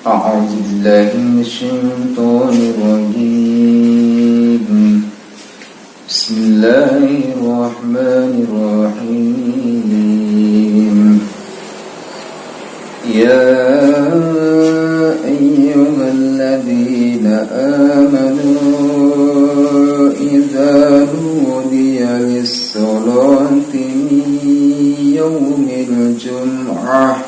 أعوذ بالله من الشيطان الرجيم. بسم الله الرحمن الرحيم. يا أيها الذين آمنوا إذا نودي للصلاة من يوم الجمعة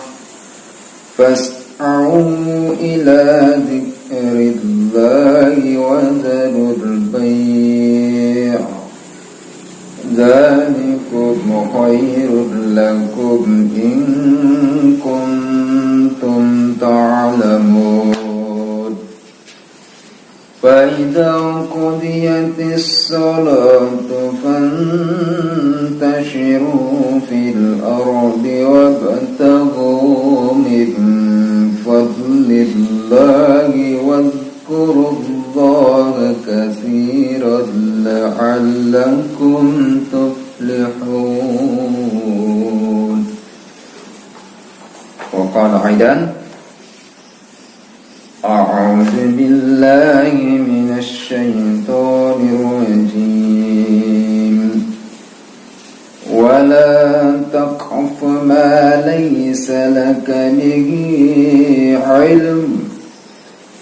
فاسعوا إلى ذكر الله وذروا البيع ذلكم خير لكم إن كنتم تعلمون. فإذا قضيت الصلاة فانتشروا في الأرض وابتغوا من فضل الله واذكروا الله كثيرا لعلكم تفلحون. وقال أيضا أعوذ بالله من الشيطان الرجيم. ولا تقف ما ليس لك به علم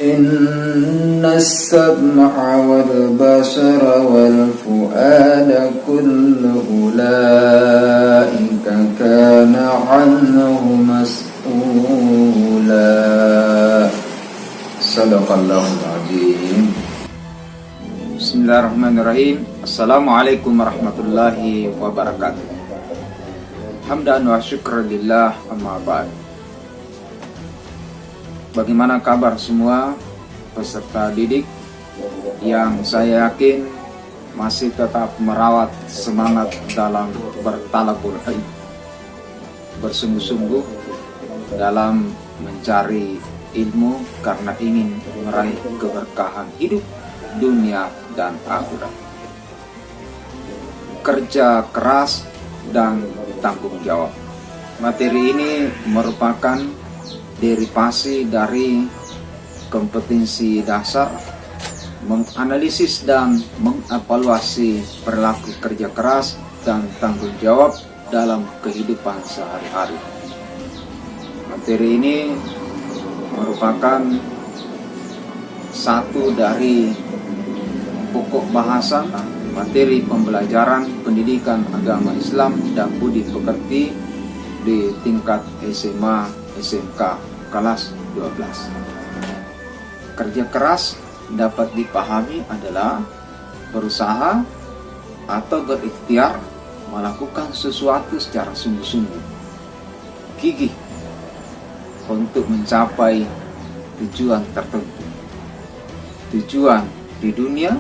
إن السمع والبصر والفؤاد كل أولئك كان عنه مسؤولا. Sadaqallahul azim. Bismillahirrahmanirrahim. Assalamualaikum warahmatullahi wabarakatuh. Hamdan wa syukran lillah, amma ba'd. Bagaimana kabar semua peserta didik yang saya yakin masih tetap merawat semangat dalam bertalabul ilm, bersungguh-sungguh dalam mencari ilmu karena ingin meraih keberkahan hidup dunia dan akhirat. Kerja keras dan tanggung jawab. Materi ini merupakan derivasi dari kompetensi dasar menganalisis dan mengevaluasi perilaku kerja keras dan tanggung jawab dalam kehidupan sehari-hari. Materi ini merupakan satu dari pokok bahasan materi pembelajaran pendidikan agama Islam dan budi pekerti di tingkat SMA SMK kelas 12. Kerja keras dapat dipahami adalah berusaha atau berikhtiar melakukan sesuatu secara sungguh-sungguh, gigih untuk mencapai tujuan tertentu, tujuan di dunia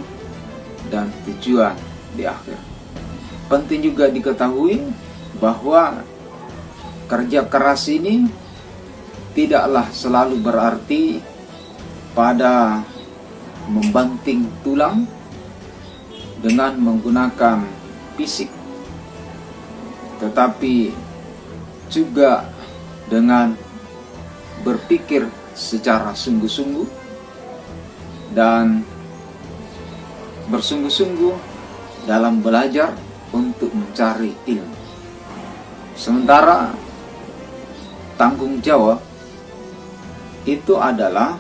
dan tujuan di akhir. Penting juga diketahui bahwa kerja keras ini tidaklah selalu berarti pada membanting tulang dengan menggunakan fisik, tetapi juga dengan berpikir secara sungguh-sungguh dan bersungguh-sungguh dalam belajar untuk mencari ilmu. Sementara tanggung jawab itu adalah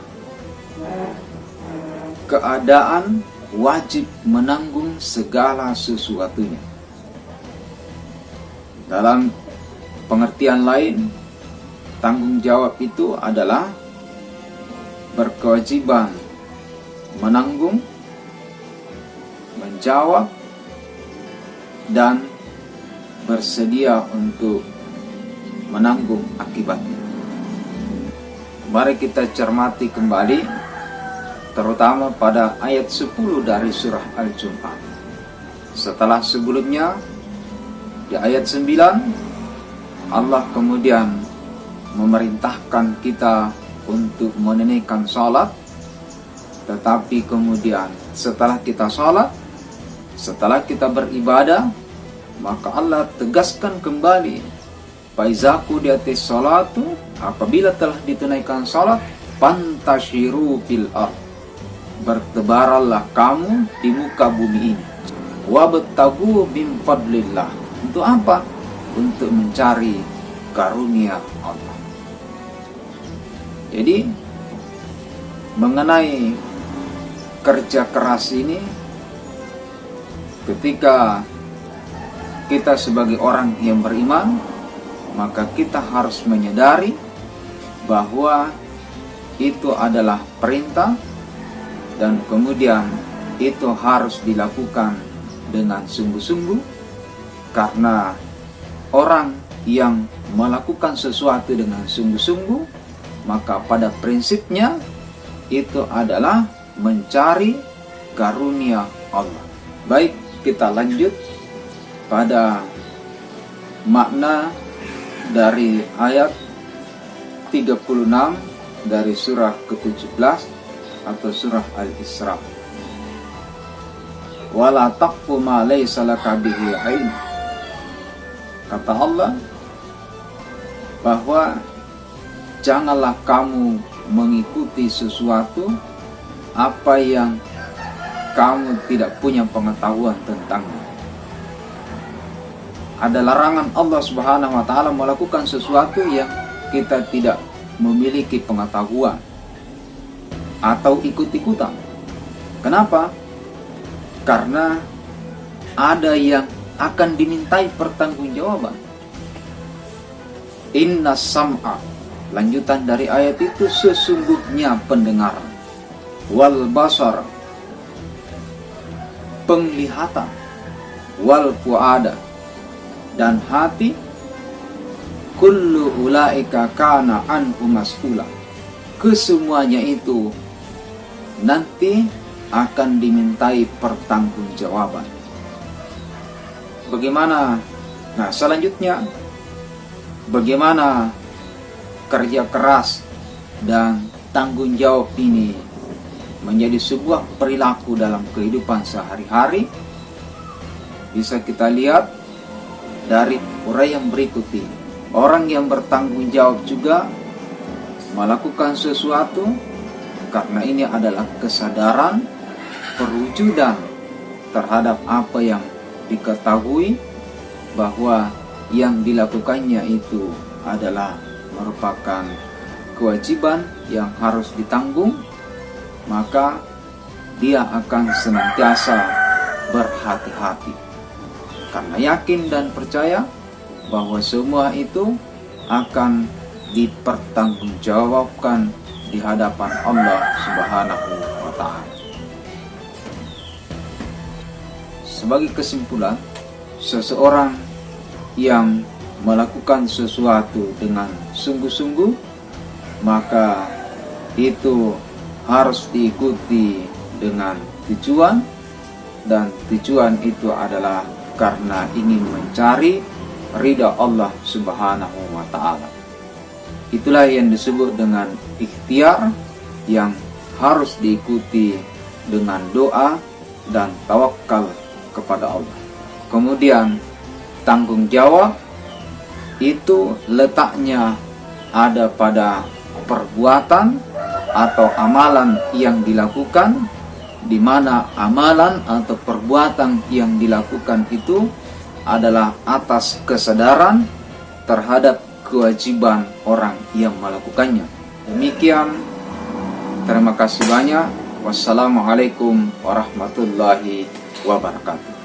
keadaan wajib menanggung segala sesuatunya. Dalam pengertian lain, tanggung jawab itu adalah berkewajiban menanggung, menjawab, dan bersedia untuk menanggung akibatnya. Mari kita cermati kembali terutama pada ayat 10 dari surah Al-Jumu'ah. Setelah sebelumnya di ayat 9 Allah kemudian memerintahkan kita untuk menunaikan salat, tetapi kemudian setelah kita salat, setelah kita beribadah, maka Allah tegaskan kembali, faizaku di atas salatu, apabila telah ditunaikan salat, fantashiru fil ard, bertebaranlah kamu di muka bumi ini, wabtagu min fadlillah. Untuk apa? Untuk mencari karunia Allah. Jadi mengenai kerja keras ini, ketika kita sebagai orang yang beriman, maka kita harus menyadari bahwa itu adalah perintah, dan kemudian itu harus dilakukan dengan sungguh-sungguh, karena orang yang melakukan sesuatu dengan sungguh-sungguh, maka pada prinsipnya itu adalah mencari karunia Allah. Baik, kita lanjut pada makna dari ayat 36 dari surah ke-17 atau surah Al-Isra. Wala taqfu ma laysa laka bihi ilm. Kata Allah bahwa janganlah kamu mengikuti sesuatu apa yang kamu tidak punya pengetahuan tentangnya. Ada larangan Allah Subhanahu wa taala melakukan sesuatu yang kita tidak memiliki pengetahuan atau ikut-ikutan. Kenapa? Karena ada yang akan dimintai pertanggungjawaban. Inna sam'a, lanjutan dari ayat itu, sesungguhnya pendengaran, wal basar, penglihatan, wal fuada, dan hati, kullu ulaika kana anhu mas'ula, kesemuanya itu nanti akan dimintai pertanggungjawaban. Bagaimana? Nah, selanjutnya, bagaimana kerja keras dan tanggung jawab ini menjadi sebuah perilaku dalam kehidupan sehari-hari? Bisa kita lihat dari uraian berikut ini. Orang yang bertanggung jawab juga melakukan sesuatu karena ini adalah kesadaran perwujudan terhadap apa yang diketahui bahwa yang dilakukannya itu adalah merupakan kewajiban yang harus ditanggung, maka dia akan senantiasa berhati-hati karena yakin dan percaya bahwa semua itu akan dipertanggungjawabkan di hadapan Allah Subhanahu wa ta'ala. Sebagai kesimpulan, seseorang yang melakukan sesuatu dengan sungguh-sungguh, maka itu harus diikuti dengan tujuan, dan tujuan itu adalah karena ingin mencari ridha Allah Subhanahu wa ta'ala. Itulah yang disebut dengan ikhtiar, yang harus diikuti dengan doa dan tawakal kepada Allah. Kemudian tanggung jawab itu letaknya ada pada perbuatan atau amalan yang dilakukan, di mana amalan atau perbuatan yang dilakukan itu adalah atas kesadaran terhadap kewajiban orang yang melakukannya. Demikian, terima kasih banyak. Wassalamualaikum warahmatullahi wabarakatuh.